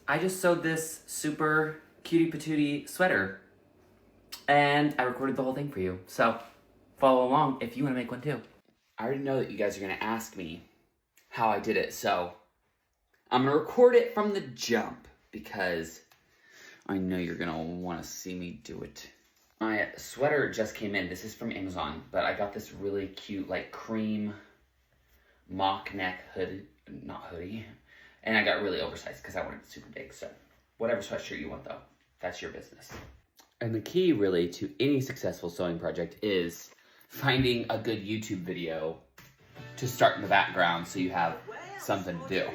I just sewed this super cutie patootie sweater and I recorded the whole thing for you. So follow along if you want to make one too. I already know that you guys are going to ask me how I did it, so I'm going to record it from the jump because I know you're going to want to see me do it. My sweater just came in. This is from Amazon, but I got this really cute, like, cream mock neck hoodie, not hoodie, and I got really oversized because I wanted it super big. So whatever sweatshirt you want, though, that's your business. And the key, really, to any successful sewing project is finding a good YouTube video to start in the background so you have something to do.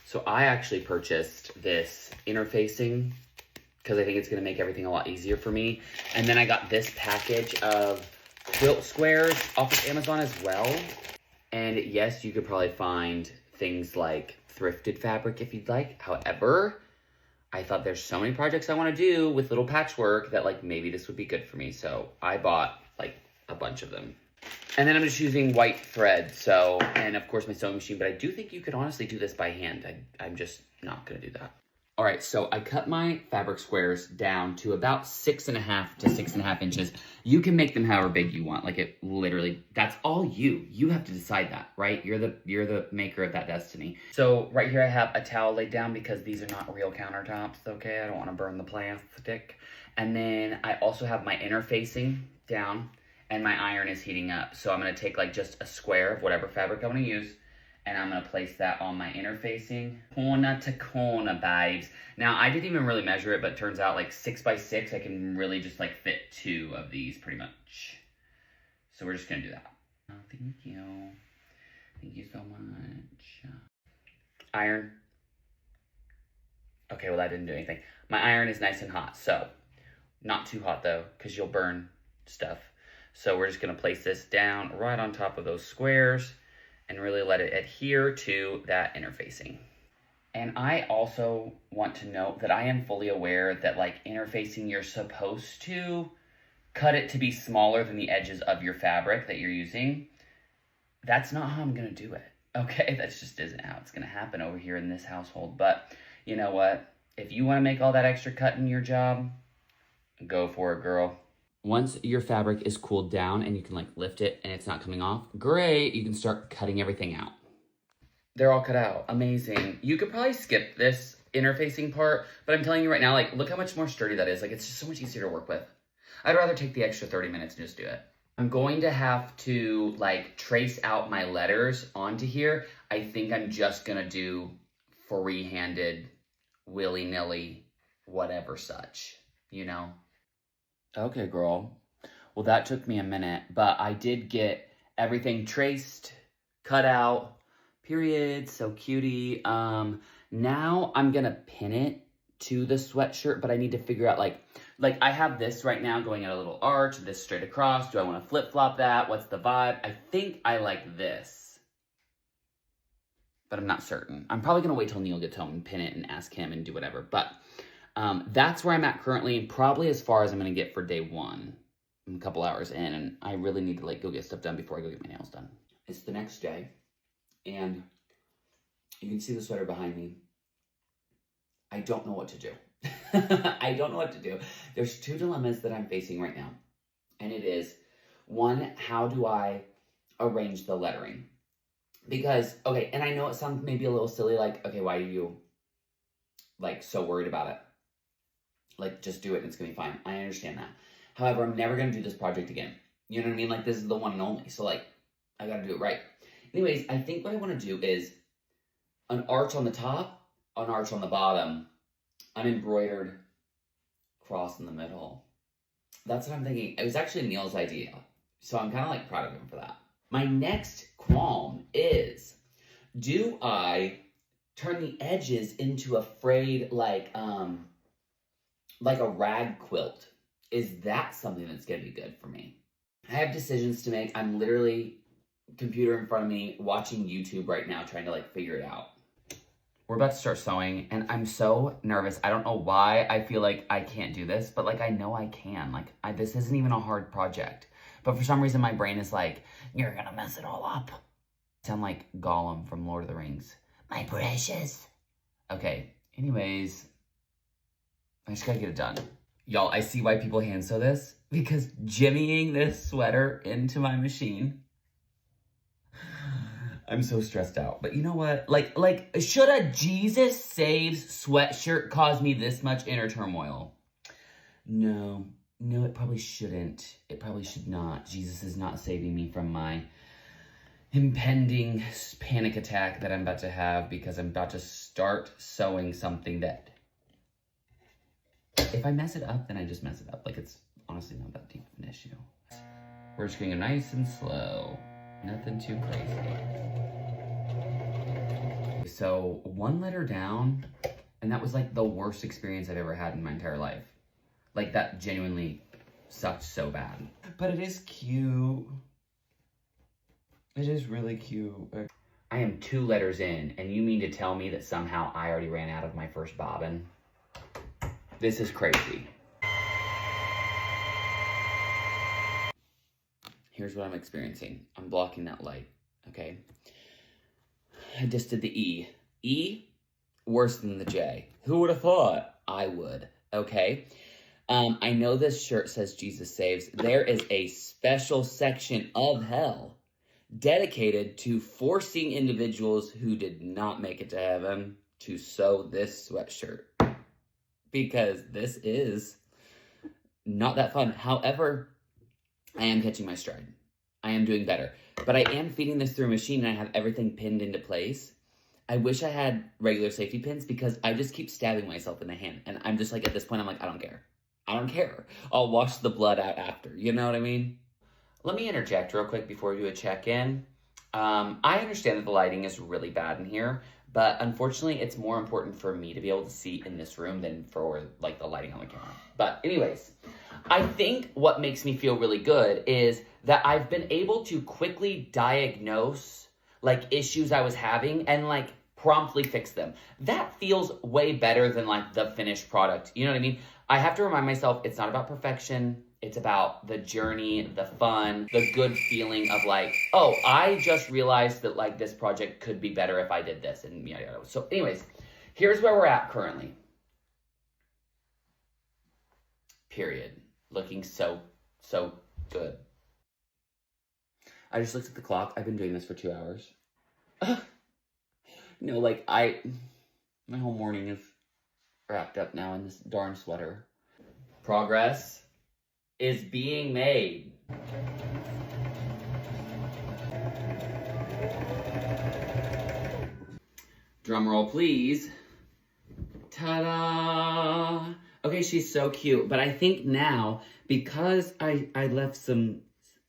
So I actually purchased this interfacing because I think it's going to make everything a lot easier for me. And then I got this package of quilt squares off of Amazon as well. And yes, you could probably find things like thrifted fabric if you'd like. However, I thought there's so many projects I want to do with little patchwork that like maybe this would be good for me. So I bought like a bunch of them. And then I'm just using white thread. So, and of course my sewing machine, but I do think you could honestly do this by hand. I'm just not going to do that. All right, so I cut my fabric squares down to about 6.5 to 6.5 inches. You can make them however big you want. Like it literally, that's all you. You have to decide that, right? You're the maker of that destiny. So right here I have a towel laid down because these are not real countertops, okay? I don't wanna burn the plastic. And then I also have my interfacing down and my iron is heating up. So I'm gonna take like just a square of whatever fabric I wanna use, and I'm gonna place that on my interfacing. Corner to corner, babes. Now, I didn't even really measure it, but it turns out like 6 by 6, I can really just like fit 2 of these pretty much. So we're just gonna do that. Oh, thank you. Thank you so much. Iron. Okay, well that didn't do anything. My iron is nice and hot, so not too hot though, because you'll burn stuff. So we're just gonna place this down right on top of those squares and really let it adhere to that interfacing. And I also want to note that I am fully aware that like interfacing, you're supposed to cut it to be smaller than the edges of your fabric that you're using. That's not how I'm gonna do it, okay? That just isn't how it's gonna happen over here in this household. But you know what? If you wanna make all that extra cut in your job, go for it, girl. Once your fabric is cooled down and you can like lift it and it's not coming off, great, you can start cutting everything out. They're all cut out, amazing. You could probably skip this interfacing part, but I'm telling you right now, like, look how much more sturdy that is. Like, it's just so much easier to work with. I'd rather take the extra 30 minutes and just do it. I'm going to have to like trace out my letters onto here. I think I'm just gonna do free-handed, willy-nilly, whatever such, you know? Okay, girl. Well, that took me a minute, but I did get everything traced, cut out, period, so cutie. Now I'm gonna pin it to the sweatshirt, but I need to figure out like I have this right now going at a little arch, this straight across. Do I wanna flip-flop that? What's the vibe? I think I like this, but I'm not certain. I'm probably gonna wait till Neil gets home and pin it and ask him and do whatever, but that's where I'm at currently, probably as far as I'm gonna get for day one. I'm a couple hours in, and I really need to like go get stuff done before I go get my nails done. It's the next day, and you can see the sweater behind me. I don't know what to do. I don't know what to do. There's 2 dilemmas that I'm facing right now, and it is, one, how do I arrange the lettering? Because, okay, and I know it sounds maybe a little silly, like, okay, why are you like so worried about it? Like, just do it and it's gonna be fine. I understand that. However, I'm never gonna do this project again. You know what I mean? Like, this is the one and only. So, like, I gotta do it right. Anyways, I think what I wanna do is an arch on the top, an arch on the bottom, an embroidered cross in the middle. That's what I'm thinking. It was actually Neil's idea. So I'm kind of like proud of him for that. My next qualm is, do I turn the edges into a frayed like a rag quilt? Is that something that's gonna be good for me? I have decisions to make. I'm literally computer in front of me watching YouTube right now trying to like figure it out. We're about to start sewing and I'm so nervous. I don't know why I feel like I can't do this, but like I know I can. Like this isn't even a hard project. But for some reason my brain is like, you're gonna mess it all up. I sound like Gollum from Lord of the Rings. My precious. Okay, Anyways, I just gotta get it done. Y'all, I see why people hand sew this, because jimmying this sweater into my machine, I'm so stressed out. But you know what? Like, should a Jesus Saves sweatshirt cause me this much inner turmoil? No, it probably shouldn't. It probably should not. Jesus is not saving me from my impending panic attack that I'm about to have, because I'm about to start sewing something that, if I mess it up, then I just mess it up. Like, it's honestly not that deep of an issue. We're just going nice and slow. Nothing too crazy. So, one letter down, and that was like the worst experience I've ever had in my entire life. Like, that genuinely sucked so bad. But it is cute. It is really cute. I am 2 letters in, and you mean to tell me that somehow I already ran out of my first bobbin? This is crazy. Here's what I'm experiencing. I'm blocking that light, okay? I just did the E. E, worse than the J. Who would have thought? I would, okay? I know this shirt says Jesus Saves. There is a special section of hell dedicated to forcing individuals who did not make it to heaven to sew this sweatshirt. Because this is not that fun. However, I am catching my stride. I am doing better. But I am feeding this through a machine, and I have everything pinned into place. I wish I had regular safety pins, because I just keep stabbing myself in the hand. And I'm just like, at this point, I'm like, I don't care. I don't care. I'll wash the blood out after. You know what I mean? Let me interject real quick before we do a check-in. I understand that the lighting is really bad in here, but unfortunately, it's more important for me to be able to see in this room than for like the lighting on the camera. But anyways, I think what makes me feel really good is that I've been able to quickly diagnose like issues I was having and like promptly fix them. That feels way better than like the finished product. You know what I mean? I have to remind myself it's not about perfection. It's about the journey, the fun, the good feeling of like, oh, I just realized that like this project could be better if I did this, and yada yada. So anyways, here's where we're at currently. Period. Looking so good. I just looked at the clock. I've been doing this for 2 hours. No, like my whole morning is wrapped up now in this darn sweater. Progress is being made. Drum roll, please. Ta-da! Okay, she's so cute, but I think now, because I left some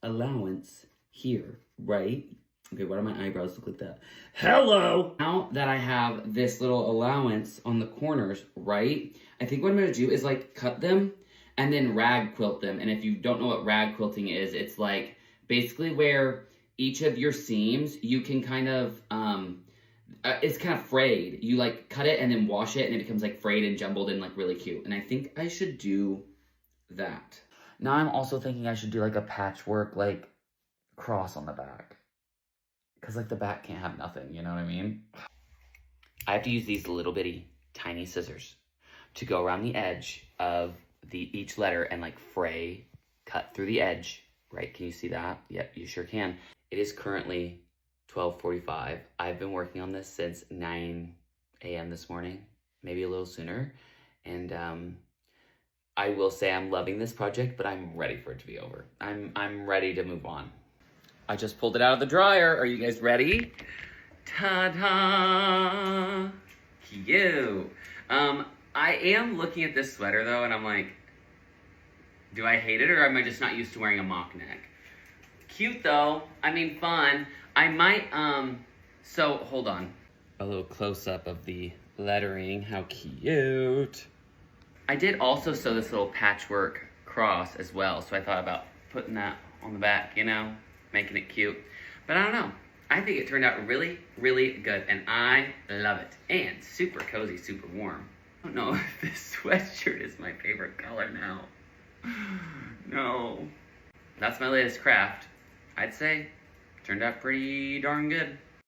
allowance here, right? Okay, why do my eyebrows look like that? Hello! Now that I have this little allowance on the corners, right? I think what I'm gonna do is like cut them and then rag quilt them. And if you don't know what rag quilting is, it's like basically where each of your seams, you can kind of, it's kind of frayed. You like cut it and then wash it and it becomes like frayed and jumbled and like really cute. And I think I should do that. Now I'm also thinking I should do like a patchwork like cross on the back. Because like the back can't have nothing, you know what I mean? I have to use these little bitty tiny scissors to go around the edge of each letter and like cut through the edge, right? Can you see that? Yep, you sure can. It is currently 12:45. I've been working on this since 9 a.m. this morning, maybe a little sooner. And I will say I'm loving this project, but I'm ready for it to be over. I'm ready to move on. I just pulled it out of the dryer. Are you guys ready? Ta-da! Cute. I am looking at this sweater though, and I'm like, do I hate it or am I just not used to wearing a mock neck? Cute though. I mean, fun. I might, so hold on. A little close-up of the lettering. How cute. I did also sew this little patchwork cross as well, so I thought about putting that on the back, you know, making it cute. But I don't know. I think it turned out really, really good, and I love it. And super cozy, super warm. I don't know if this sweatshirt is my favorite color now. No. That's my latest craft. I'd say turned out pretty darn good.